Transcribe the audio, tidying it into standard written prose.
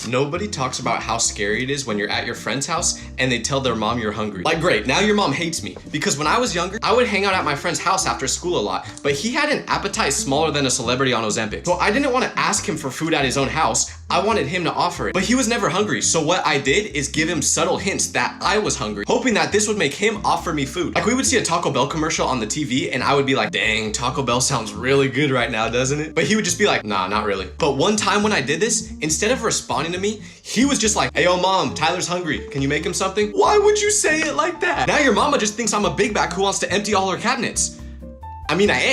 Nobody talks about how scary it is when you're at your friend's house and they tell their mom you're hungry. Like, great, now your mom hates me. Because when I was younger, I would hang out at my friend's house after school a lot, but he had an appetite smaller than a celebrity on Ozempic. So I didn't want to ask him for food at his own house. I wanted him to offer it, but he was never hungry. So what I did is give him subtle hints that I was hungry, hoping that this would make him offer me food. Like, we would see a Taco Bell commercial on the TV and I would be like, dang, Taco Bell sounds really good right now, doesn't it? But he would just be like, nah, not really. But one time when I did this, instead of responding to me, he was just like, hey, yo, mom, Tyler's hungry. Can you make him something? Why would you say it like that? Now your mama just thinks I'm a big back who wants to empty all her cabinets. I mean, I am.